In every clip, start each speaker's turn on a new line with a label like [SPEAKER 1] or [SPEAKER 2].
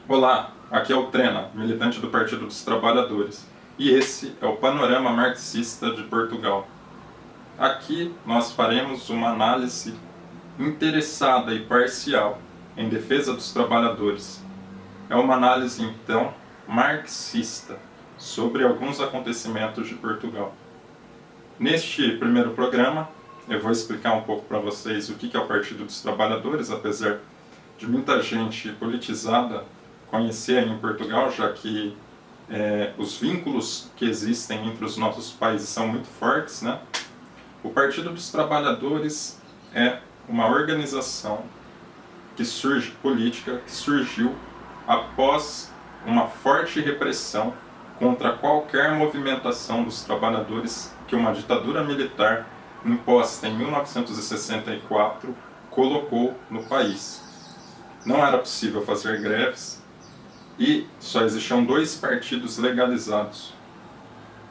[SPEAKER 1] Olá, aqui é o Trena, militante do Partido dos Trabalhadores, e esse é o Panorama Marxista de Portugal. Aqui nós faremos uma análise interessada e parcial em defesa dos trabalhadores. É uma análise, então, marxista sobre alguns acontecimentos de Portugal. Neste primeiro programa, eu vou explicar um pouco para vocês o que é o Partido dos Trabalhadores, apesar de muita gente politizada conhecer aí em Portugal, já que os vínculos que existem entre os nossos países são muito fortes, né? O Partido dos Trabalhadores é uma organização política que surgiu após uma forte repressão contra qualquer movimentação dos trabalhadores que uma ditadura militar imposta em 1964 colocou no país. Não era possível fazer greves e só existiam dois partidos legalizados.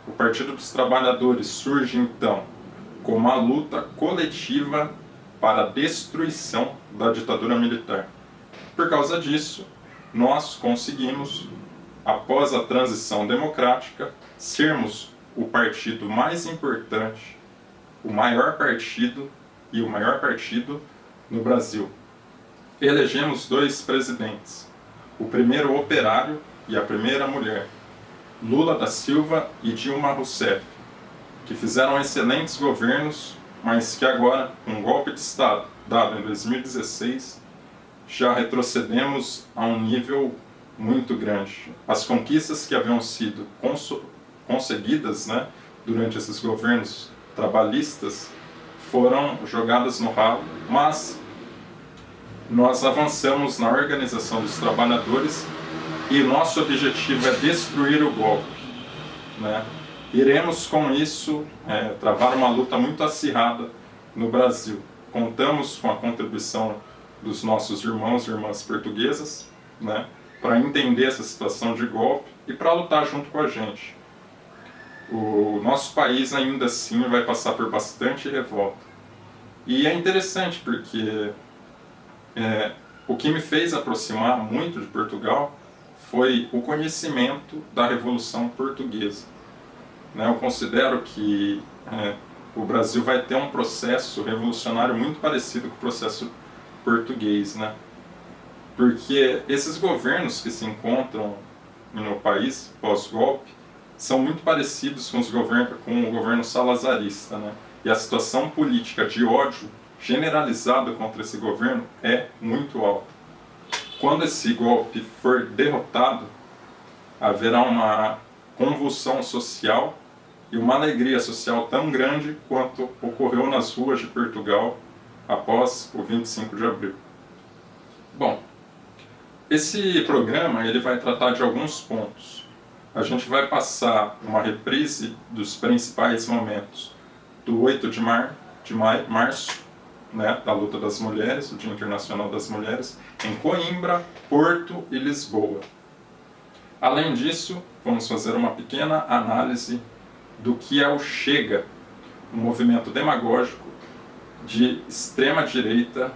[SPEAKER 1] O Partido dos Trabalhadores surge então como uma luta coletiva para a destruição da ditadura militar. Por causa disso, nós conseguimos, após a transição democrática, sermos o partido mais importante, o maior partido e o maior partido no Brasil. Elegemos dois presidentes, o primeiro operário e a primeira mulher, Lula da Silva e Dilma Rousseff, que fizeram excelentes governos, mas que agora, com um golpe de Estado dado em 2016, já retrocedemos a um nível muito grande. As conquistas que haviam sido conseguidas, né, durante esses governos trabalhistas foram jogadas no ralo, mas nós avançamos na organização dos trabalhadores e nosso objetivo é destruir o golpe, né? Iremos com isso travar uma luta muito acirrada no Brasil. Contamos com a contribuição dos nossos irmãos e irmãs portuguesas, né, para entender essa situação de golpe e para lutar junto com a gente. O nosso país ainda assim vai passar por bastante revolta. E é interessante porque o que me fez aproximar muito de Portugal foi o conhecimento da Revolução Portuguesa. Eu considero que o Brasil vai ter um processo revolucionário muito parecido com o processo português, né? Porque esses governos que se encontram no país pós-golpe são muito parecidos com o governo salazarista, né? E a situação política de ódio generalizado contra esse governo é muito alta. Quando esse golpe for derrotado, haverá uma convulsão social e uma alegria social tão grande quanto ocorreu nas ruas de Portugal após o 25 de abril. Bom, esse programa ele vai tratar de alguns pontos. A gente vai passar uma reprise dos principais momentos do 8 de março, né, da luta das mulheres, o Dia Internacional das Mulheres, em Coimbra, Porto e Lisboa. Além disso, vamos fazer uma pequena análise do que é o Chega, um movimento demagógico de extrema-direita,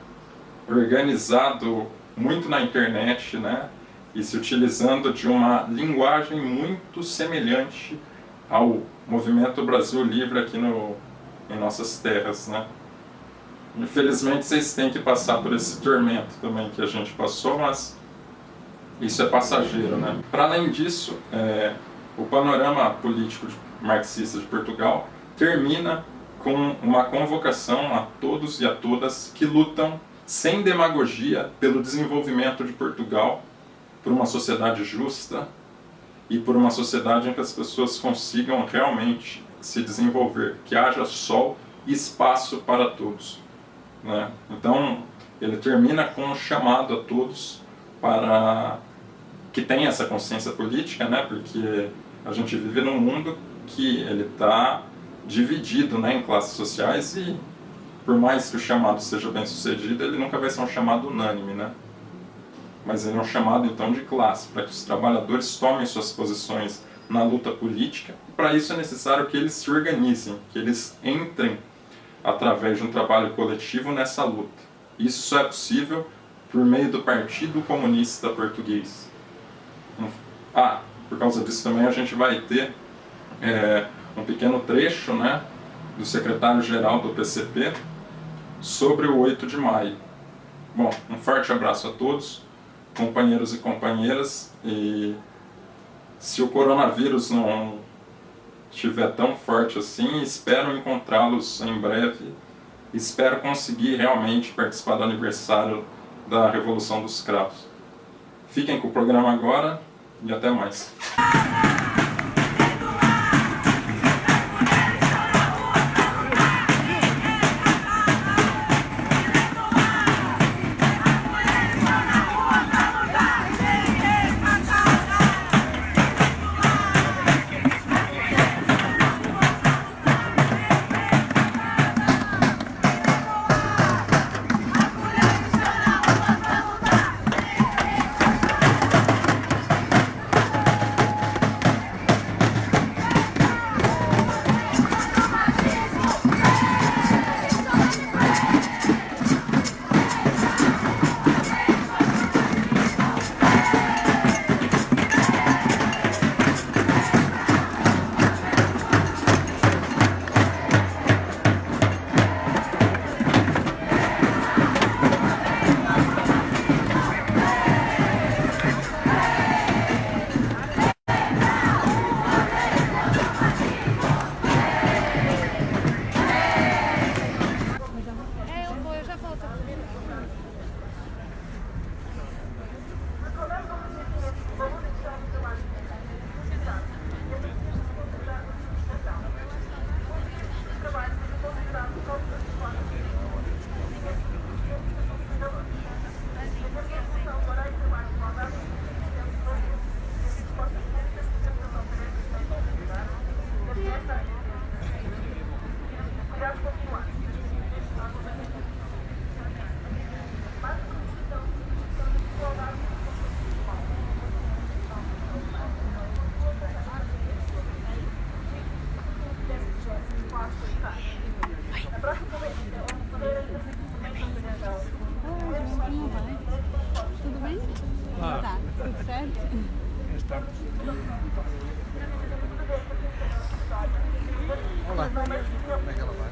[SPEAKER 1] organizado muito na internet, né, e se utilizando de uma linguagem muito semelhante ao movimento Brasil Livre aqui em nossas terras, né. Infelizmente vocês têm que passar por esse tormento também que a gente passou, mas isso é passageiro, né. Para além disso, o panorama político marxista de Portugal termina com uma convocação a todos e a todas que lutam sem demagogia pelo desenvolvimento de Portugal, por uma sociedade justa e por uma sociedade em que as pessoas consigam realmente se desenvolver, que haja sol e espaço para todos, né? Então, ele termina com um chamado a todos para que tenham essa consciência política, né? Porque a gente vive num mundo que ele está dividido, né, em classes sociais e por mais que o chamado seja bem sucedido, ele nunca vai ser um chamado unânime, né? Mas ele é um chamado então de classe, para que os trabalhadores tomem suas posições na luta política. E para isso é necessário que eles se organizem, que eles entrem através de um trabalho coletivo nessa luta. Isso só é possível por meio do Partido Comunista Português. Por causa disso também a gente vai ter um pequeno trecho, né, do secretário-geral do PCP sobre o 8 de maio. Bom, um forte abraço a todos, companheiros e companheiras, e se o coronavírus não estiver tão forte assim, espero encontrá-los em breve, espero conseguir realmente participar do aniversário da Revolução dos Cravos. Fiquem com o programa agora e até mais.
[SPEAKER 2] Tudo bem? Tá, tudo certo?
[SPEAKER 3] Olá, como é que ela vai?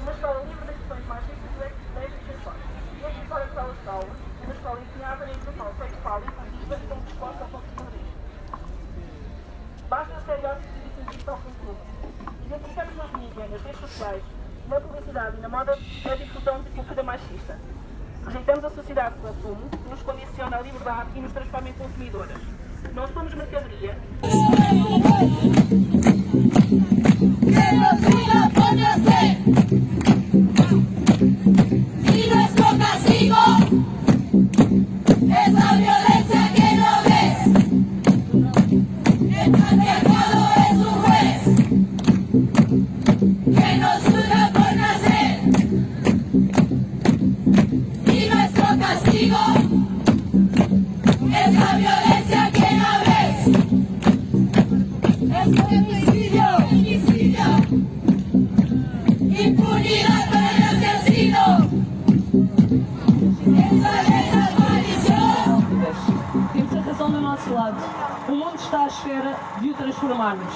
[SPEAKER 4] Uma escola livre das questões machistas e extensões. E esta história que elas falam é uma escola empenhada na educação sexual e inclusiva e tão disposta ao conservadorismo. Basta os estereótipos e distinção com tudo. Identificamos nos mídias, nas redes sociais, na publicidade e na moda a difusão de cultura machista. Rejeitamos a sociedade de consumo que nos condiciona a liberdade e nos transforma em consumidoras. Não somos mercadoria.
[SPEAKER 5] Que nos diga por nacer y nuestro castigo es la violencia que no ves. El patriarcado es un juez que nos juzga por nacer y nuestro castigo es la violencia que no ves. Es femicidio, impunidad para el asesino. Esa es la coalición.
[SPEAKER 6] Temos a razão do nosso lado. O mundo está à espera de o transformarmos.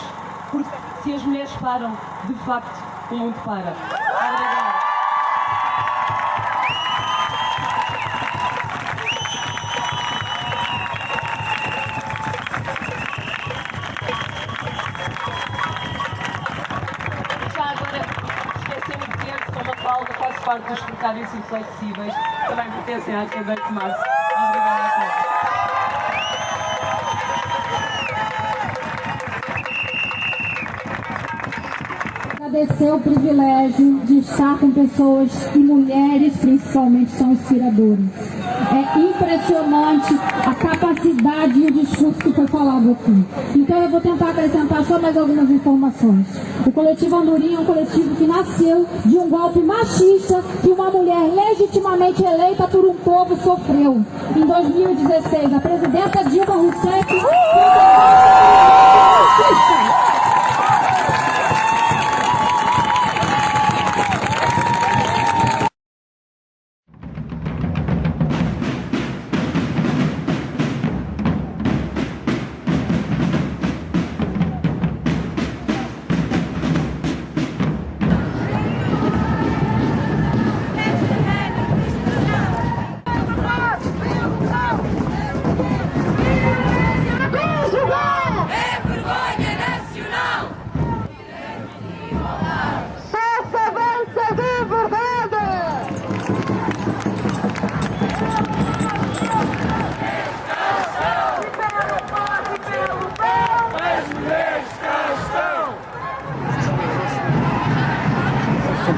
[SPEAKER 6] Porque se as mulheres param, de facto, o mundo para. Obrigada. Faço parte dos precários e flexíveis, também pertencem à cadeia de massa. Obrigada a todos.
[SPEAKER 7] Agradecer o privilégio de estar com pessoas e mulheres, principalmente, são inspiradoras. É impressionante a capacidade e o discurso que foi falado aqui. Então eu vou tentar acrescentar só mais algumas informações. O coletivo Andorinha é um coletivo que nasceu de um golpe machista que uma mulher legitimamente eleita por um povo sofreu. Em 2016, a presidenta Dilma Rousseff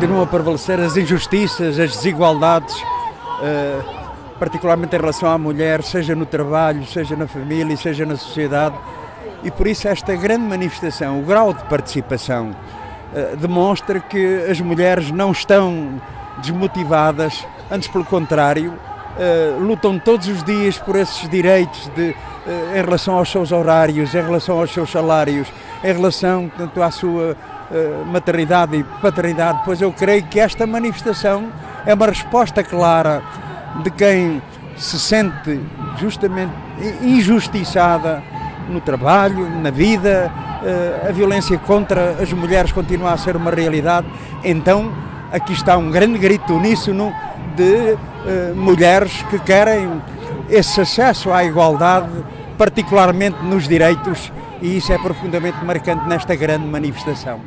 [SPEAKER 3] continuam a prevalecer as injustiças, as desigualdades, particularmente em relação à mulher, seja no trabalho, seja na família, seja na sociedade. E por isso esta grande manifestação, o grau de participação, demonstra que as mulheres não estão desmotivadas, antes pelo contrário, lutam todos os dias por esses direitos em relação aos seus horários, em relação aos seus salários, em relação tanto à sua maternidade e paternidade. Pois eu creio que esta manifestação é uma resposta clara de quem se sente justamente injustiçada no trabalho, na vida. A violência contra as mulheres continua a ser uma realidade. Então aqui está um grande grito uníssono de mulheres que querem esse acesso à igualdade, particularmente nos direitos, e isso é profundamente marcante nesta grande manifestação.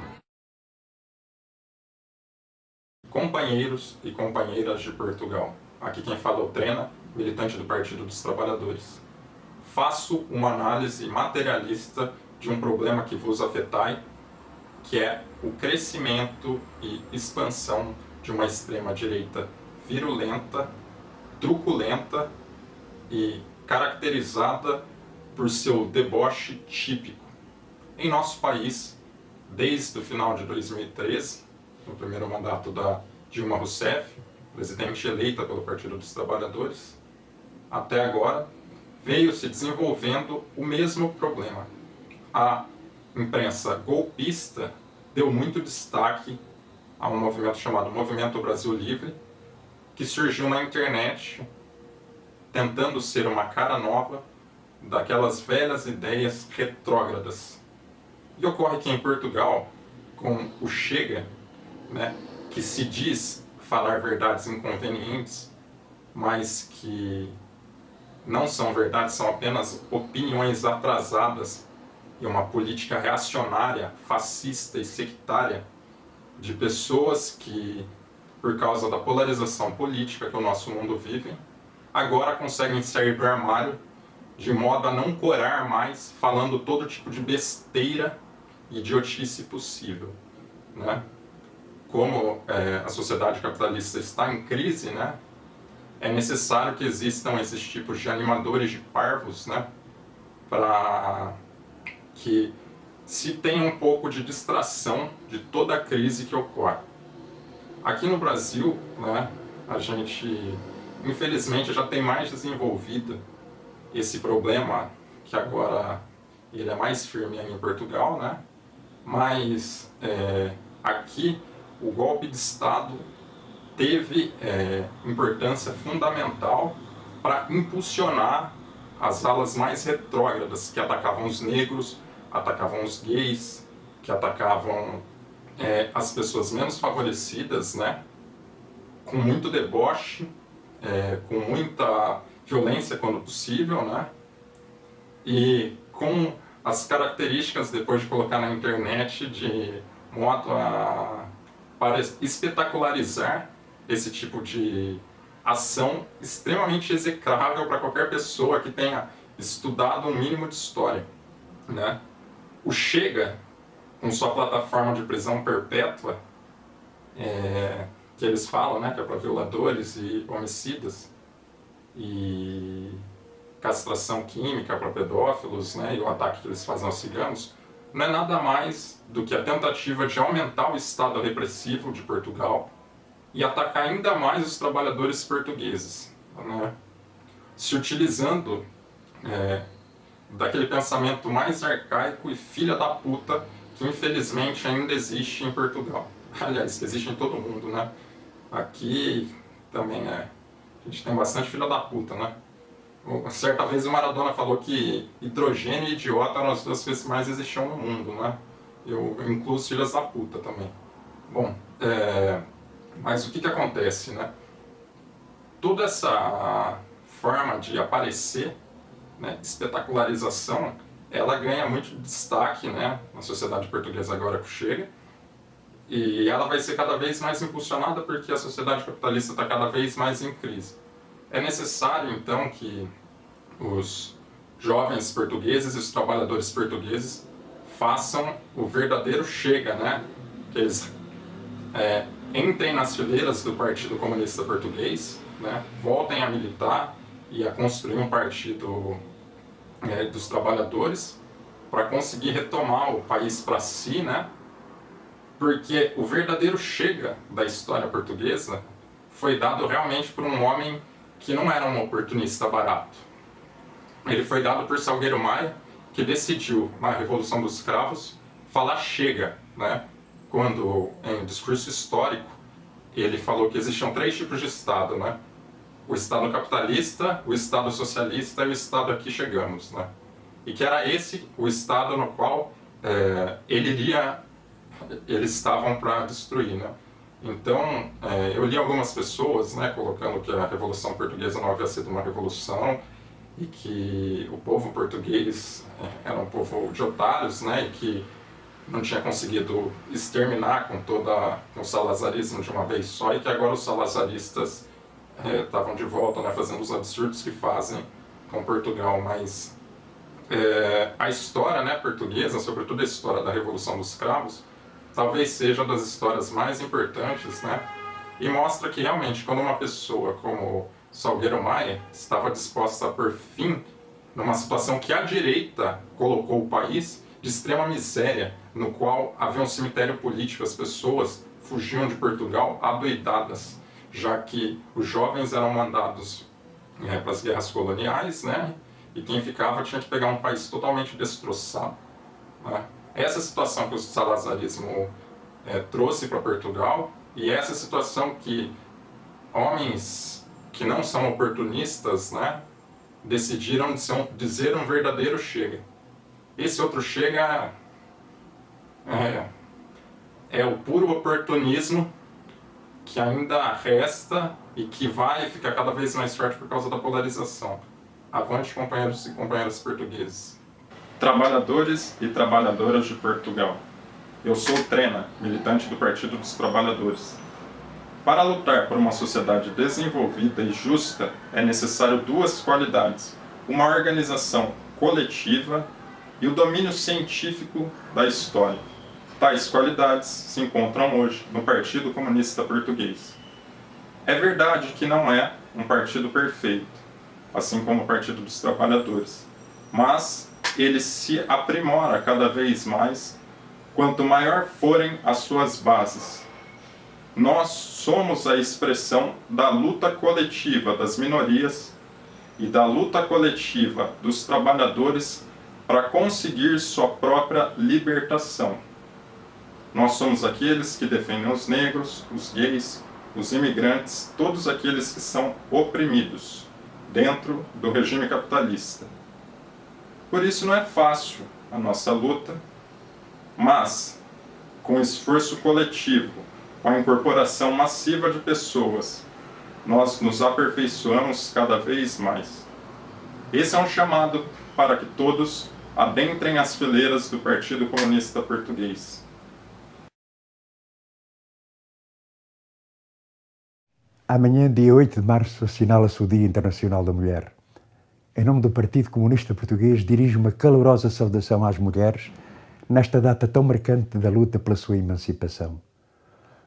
[SPEAKER 1] Companheiros e companheiras de Portugal, aqui quem fala é o Trena, militante do Partido dos Trabalhadores. Faço uma análise materialista de um problema que vos afetai, que é o crescimento e expansão de uma extrema-direita virulenta, truculenta e caracterizada por seu deboche típico. Em nosso país, desde o final de 2013, no primeiro mandato da Dilma Rousseff, presidente eleita pelo Partido dos Trabalhadores, até agora, veio se desenvolvendo o mesmo problema. A imprensa golpista deu muito destaque a um movimento chamado Movimento Brasil Livre, que surgiu na internet, tentando ser uma cara nova daquelas velhas ideias retrógradas. E ocorre que em Portugal, com o Chega, que se diz falar verdades inconvenientes, mas que não são verdades, são apenas opiniões atrasadas e uma política reacionária, fascista e sectária de pessoas que, por causa da polarização política que o nosso mundo vive, agora conseguem sair do armário de modo a não corar mais falando todo tipo de besteira e idiotice possível, Como a sociedade capitalista está em crise, é necessário que existam esses tipos de animadores de parvos, para que se tenha um pouco de distração de toda a crise que ocorre. Aqui no Brasil, a gente, infelizmente, já tem mais desenvolvido esse problema, que agora ele é mais firme em Portugal, mas aqui o golpe de Estado teve importância fundamental para impulsionar as alas mais retrógradas, que atacavam os negros, atacavam os gays, que atacavam as pessoas menos favorecidas, com muito deboche, com muita violência quando possível, e com as características, depois de colocar na internet, de modo para espetacularizar esse tipo de ação extremamente execrável para qualquer pessoa que tenha estudado um mínimo de história, O Chega, com sua plataforma de prisão perpétua, que eles falam, que é para violadores e homicidas, e castração química para pedófilos, e o ataque que eles fazem aos ciganos, não é nada mais do que a tentativa de aumentar o estado repressivo de Portugal e atacar ainda mais os trabalhadores portugueses, se utilizando daquele pensamento mais arcaico e filha da puta que infelizmente ainda existe em Portugal. Aliás, que existe em todo mundo, Aqui também a gente tem bastante filha da puta, Certa vez o Maradona falou que hidrogênio e idiota eram as duas coisas que mais existiam no mundo, Eu incluo os filhas da puta também. Bom, mas o que acontece, Toda essa forma de aparecer, espetacularização, ela ganha muito destaque, na sociedade portuguesa agora que chega, e ela vai ser cada vez mais impulsionada porque a sociedade capitalista está cada vez mais em crise. É necessário, então, que os jovens portugueses e os trabalhadores portugueses façam o verdadeiro Chega, que eles entrem nas fileiras do Partido Comunista Português, né? Voltem a militar e a construir um partido dos trabalhadores para conseguir retomar o país para si, né? Porque o verdadeiro chega da história portuguesa foi dado realmente por um homem que não era um oportunista barato. Ele foi dado por Salgueiro Maia, que decidiu, na Revolução dos Cravos, falar chega, né? Quando, em discurso histórico, ele falou que existiam 3 tipos de Estado, né? O Estado capitalista, o Estado socialista e o Estado a que chegamos, né? E que era esse o Estado no qual eles estavam para destruir, né? Então, eu li algumas pessoas, né, colocando que a Revolução Portuguesa não havia sido uma revolução e que o povo português era um povo de otários, né, e que não tinha conseguido exterminar com o salazarismo de uma vez só, e que agora os salazaristas estavam de volta, né, fazendo os absurdos que fazem com Portugal. Mas a história, né, portuguesa, sobretudo a história da Revolução dos Cravos, talvez seja das histórias mais importantes, né, e mostra que realmente quando uma pessoa como Salgueiro Maia estava disposta a pôr fim numa situação que a direita colocou o país de extrema miséria, no qual havia um cemitério político, as pessoas fugiam de Portugal adoidadas, já que os jovens eram mandados para as guerras coloniais, né? E quem ficava tinha que pegar um país totalmente destroçado, né? Essa situação que o salazarismo trouxe para Portugal, e essa situação que homens que não são oportunistas, né, decidiram dizer um verdadeiro chega. Esse outro chega é o puro oportunismo que ainda resta e que vai ficar cada vez mais forte por causa da polarização. Avante, companheiros e companheiras portugueses.
[SPEAKER 8] Trabalhadores e trabalhadoras de Portugal. Eu sou Trena, militante do Partido dos Trabalhadores. Para lutar por uma sociedade desenvolvida e justa, é necessário 2 qualidades: uma organização coletiva e o domínio científico da história. Tais qualidades se encontram hoje no Partido Comunista Português. É verdade que não é um partido perfeito, assim como o Partido dos Trabalhadores, mas ele se aprimora cada vez mais quanto maior forem as suas bases. Nós somos a expressão da luta coletiva das minorias e da luta coletiva dos trabalhadores para conseguir sua própria libertação. Nós somos aqueles que defendem os negros, os gays, os imigrantes, todos aqueles que são oprimidos dentro do regime capitalista. Por isso não é fácil a nossa luta, mas com esforço coletivo, com a incorporação massiva de pessoas, nós nos aperfeiçoamos cada vez mais. Esse é um chamado para que todos adentrem as fileiras do Partido Comunista Português.
[SPEAKER 3] Amanhã, dia 8 de março, assinala-se o Dia Internacional da Mulher. Em nome do Partido Comunista Português, dirijo uma calorosa saudação às mulheres nesta data tão marcante da luta pela sua emancipação.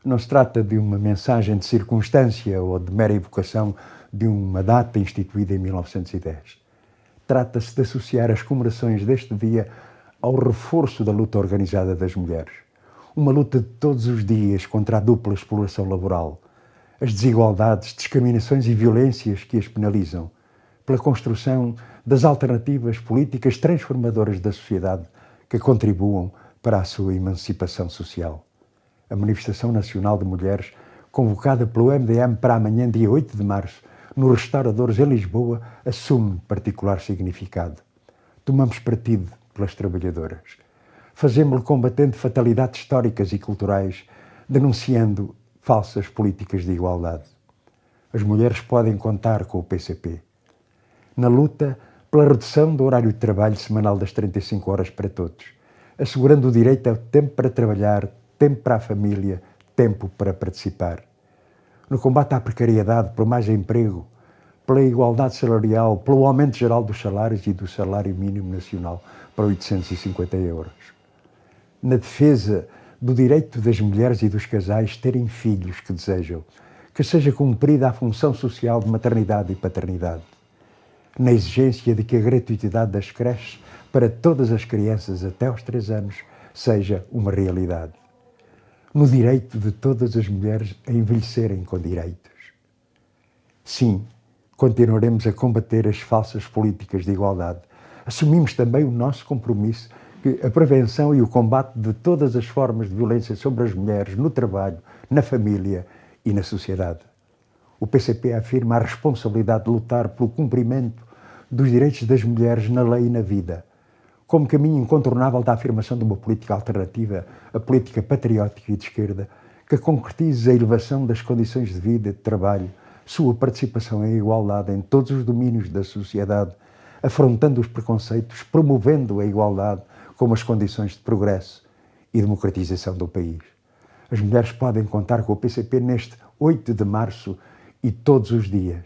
[SPEAKER 3] Não se trata de uma mensagem de circunstância ou de mera evocação de uma data instituída em 1910. Trata-se de associar as comemorações deste dia ao reforço da luta organizada das mulheres. Uma luta de todos os dias contra a dupla exploração laboral, as desigualdades, discriminações e violências que as penalizam, pela construção das alternativas políticas transformadoras da sociedade que contribuam para a sua emancipação social. A Manifestação Nacional de Mulheres, convocada pelo MDM para amanhã, dia 8 de março, nos Restauradores em Lisboa, assume particular significado. Tomamos partido pelas trabalhadoras. Fazemos-lo combatendo fatalidades históricas e culturais, denunciando falsas políticas de igualdade. As mulheres podem contar com o PCP. Na luta pela redução do horário de trabalho semanal das 35 horas para todos, assegurando o direito ao tempo para trabalhar, tempo para a família, tempo para participar. No combate à precariedade, por mais emprego, pela igualdade salarial, pelo aumento geral dos salários e do salário mínimo nacional para 850 euros. Na defesa do direito das mulheres e dos casais terem filhos que desejam, que seja cumprida a função social de maternidade e paternidade, na exigência de que a gratuitidade das creches para todas as crianças até aos 3 anos seja uma realidade, no direito de todas as mulheres a envelhecerem com direitos. Sim, continuaremos a combater as falsas políticas de igualdade. Assumimos também o nosso compromisso que a prevenção e o combate de todas as formas de violência sobre as mulheres no trabalho, na família e na sociedade. O PCP afirma a responsabilidade de lutar pelo cumprimento dos direitos das mulheres na lei e na vida, como caminho incontornável da afirmação de uma política alternativa, a política patriótica e de esquerda, que concretize a elevação das condições de vida e de trabalho, sua participação em igualdade em todos os domínios da sociedade, afrontando os preconceitos, promovendo a igualdade como as condições de progresso e democratização do país. As mulheres podem contar com o PCP neste 8 de março e todos os dias.